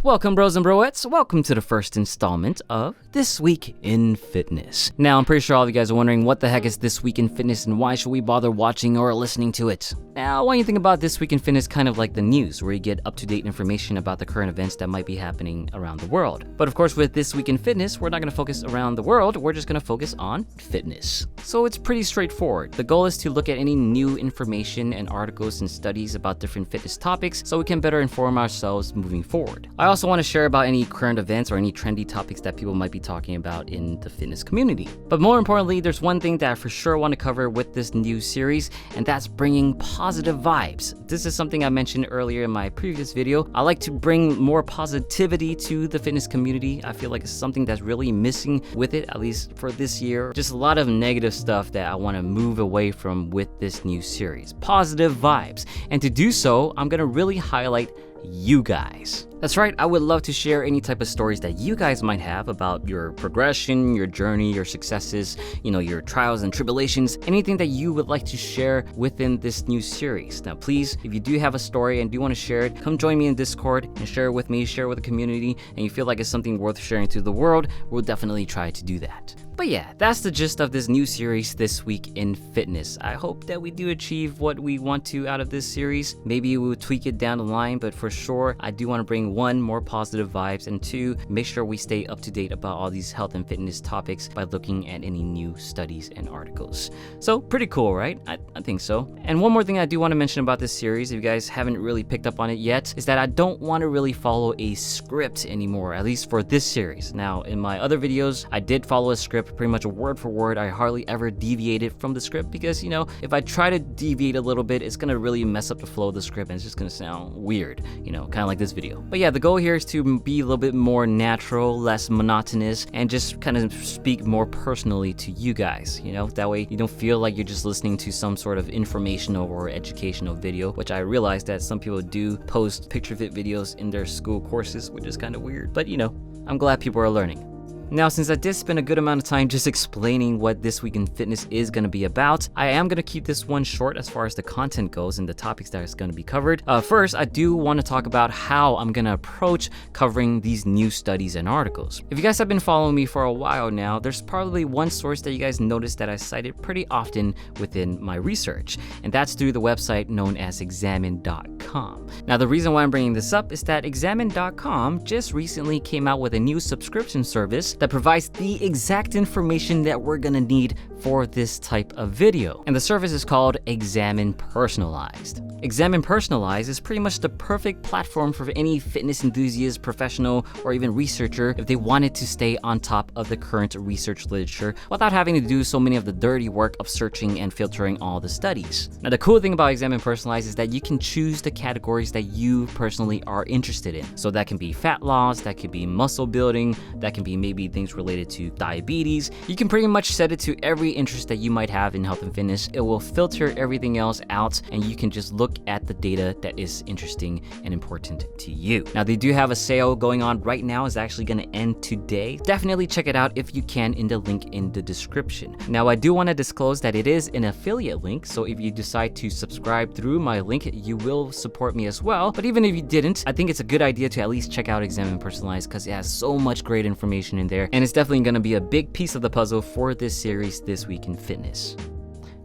Welcome, bros and broettes. Welcome to the first installment of This Week in Fitness. Now, I'm pretty sure all of you guys are wondering what the heck is This Week in Fitness and why should we bother watching or listening to it? Now, when you think about This Week in Fitness, kind of like the news, where you get up-to-date information about the current events that might be happening around the world. But of course, with This Week in Fitness, we're not going to focus around the world, we're just going to focus on fitness. So it's pretty straightforward. The goal is to look at any new information and articles and studies about different fitness topics so we can better inform ourselves moving forward. I also want to share about any current events or any trendy topics that people might be talking about in the fitness community. But more importantly, there's one thing that I for sure want to cover with this new series, and that's bringing positive vibes. This is something I mentioned earlier in my previous video. I like to bring more positivity to the fitness community. I feel like it's something that's really missing with it, at least for this year. Just a lot of negative stuff that I want to move away from with this new series. Positive vibes. And to do so, I'm going to really highlight you guys. That's right, I would love to share any type of stories that you guys might have about your progression, your journey, your successes, your trials and tribulations, anything that you would like to share within this new series. Now, please, if you do have a story and do want to share it, come join me in Discord and share it with me, share it with the community, and you feel like it's something worth sharing to the world, we'll definitely try to do that. But yeah, that's the gist of this new series, This Week in Fitness. I hope that we do achieve what we want to out of this series. Maybe we'll tweak it down the line, but for sure, I do want to bring one, more positive vibes, and two, make sure we stay up to date about all these health and fitness topics by looking at any new studies and articles. So pretty cool, right? I think so. And one more thing I do want to mention about this series, if you guys haven't really picked up on it yet, is that I don't want to really follow a script anymore, at least for this series. Now, in my other videos, I did follow a script pretty much word for word. I hardly ever deviated from the script because, if I try to deviate a little bit, it's going to really mess up the flow of the script and it's just going to sound weird, kind of like this video. But yeah, the goal here is to be a little bit more natural, less monotonous, and just kind of speak more personally to you guys, that way you don't feel like you're just listening to some sort of informational or educational video, which I realize that some people do post Picturefit videos in their school courses, which is kind of weird, but I'm glad people are learning. Now, since I did spend a good amount of time just explaining what This Week in Fitness is going to be about, I am going to keep this one short as far as the content goes and the topics that is going to be covered. First, I do want to talk about how I'm going to approach covering these new studies and articles. If you guys have been following me for a while now, there's probably one source that you guys noticed that I cited pretty often within my research, and that's through the website known as examine.com. Now, the reason why I'm bringing this up is that examine.com just recently came out with a new subscription service that provides the exact information that we're gonna need for this type of video. And the service is called Examine Personalized. Examine Personalized is pretty much the perfect platform for any fitness enthusiast, professional, or even researcher if they wanted to stay on top of the current research literature without having to do so many of the dirty work of searching and filtering all the studies. Now, the cool thing about Examine Personalized is that you can choose the categories that you personally are interested in. So that can be fat loss, that could be muscle building, that can be maybe things related to diabetes. You can pretty much set it to every interest that you might have in health and fitness. It will filter everything else out and you can just look at the data that is interesting and important to you. Now, they do have a sale going on right now. It's actually going to end today. Definitely check it out if you can in the link in the description. Now, I do want to disclose that it is an affiliate link, so if you decide to subscribe through my link, you will support me as well. But even if you didn't, I think it's a good idea to at least check out Examine Personalized because it has so much great information in there, and it's definitely going to be a big piece of the puzzle for this series, This Week in Fitness.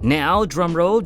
Now, drumroll,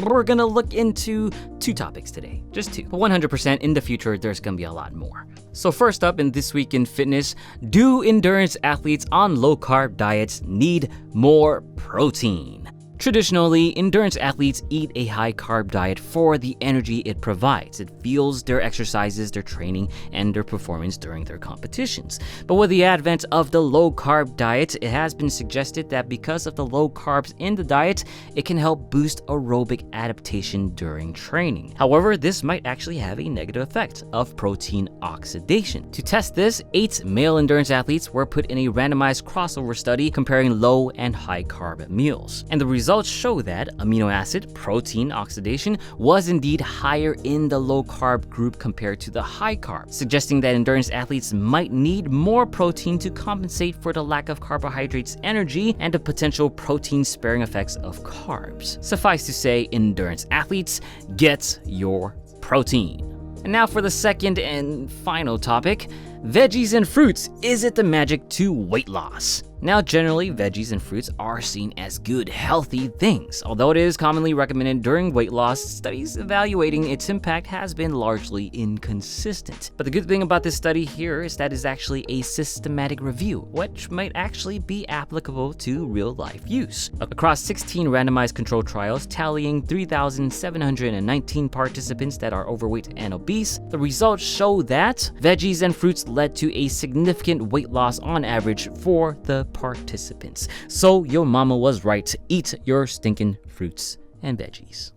we're gonna look into two topics today, just two. But 100% in the future, there's gonna be a lot more. So first up in This Week in Fitness, do endurance athletes on low-carb diets need more protein? Traditionally, endurance athletes eat a high-carb diet for the energy it provides. It fuels their exercises, their training, and their performance during their competitions. But with the advent of the low-carb diet, it has been suggested that because of the low carbs in the diet, it can help boost aerobic adaptation during training. However, this might actually have a negative effect of protein oxidation. To test this, 8 male endurance athletes were put in a randomized crossover study comparing low and high-carb meals. And the results show that amino acid protein oxidation was indeed higher in the low-carb group compared to the high-carb, suggesting that endurance athletes might need more protein to compensate for the lack of carbohydrates energy and the potential protein-sparing effects of carbs. Suffice to say, endurance athletes, get your protein. And now for the second and final topic, veggies and fruits. Is it the magic to weight loss? Now, generally, veggies and fruits are seen as good, healthy things. Although it is commonly recommended during weight loss, studies evaluating its impact has been largely inconsistent. But the good thing about this study here is that it's actually a systematic review, which might actually be applicable to real-life use. Across 16 randomized controlled trials tallying 3,719 participants that are overweight and obese, the results show that veggies and fruits led to a significant weight loss on average for the participants. So your mama was right to eat your stinking fruits and veggies.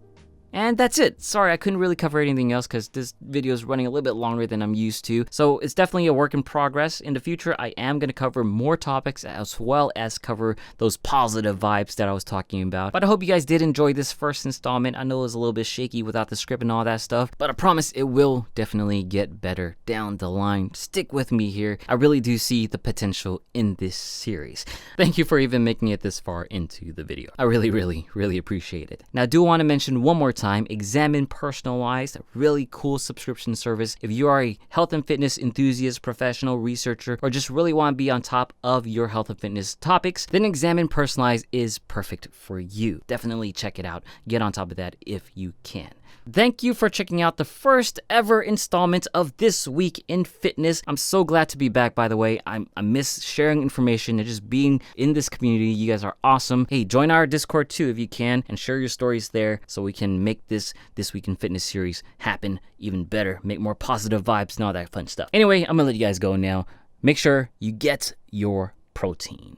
And that's it. Sorry, I couldn't really cover anything else because this video is running a little bit longer than I'm used to. So it's definitely a work in progress. In the future, I am going to cover more topics as well as cover those positive vibes that I was talking about. But I hope you guys did enjoy this first installment. I know it was a little bit shaky without the script and all that stuff, but I promise it will definitely get better down the line. Stick with me here. I really do see the potential in this series. Thank you for even making it this far into the video. I really appreciate it. Now, I do want to mention one more time, Examine Personalized, a really cool subscription service. If you are a health and fitness enthusiast, professional, researcher, or just really want to be on top of your health and fitness topics, then Examine Personalized is perfect for you. Definitely check it out. Get on top of that if you can. Thank you for checking out the first ever installment of This Week in Fitness. I'm so glad to be back, by the way. I miss sharing information and just being in this community. You guys are awesome. Hey, join our Discord too if you can and share your stories there so we can make this Week in Fitness series happen even better, make more positive vibes and all that fun stuff. Anyway, I'm gonna let you guys go now. Make sure you get your protein.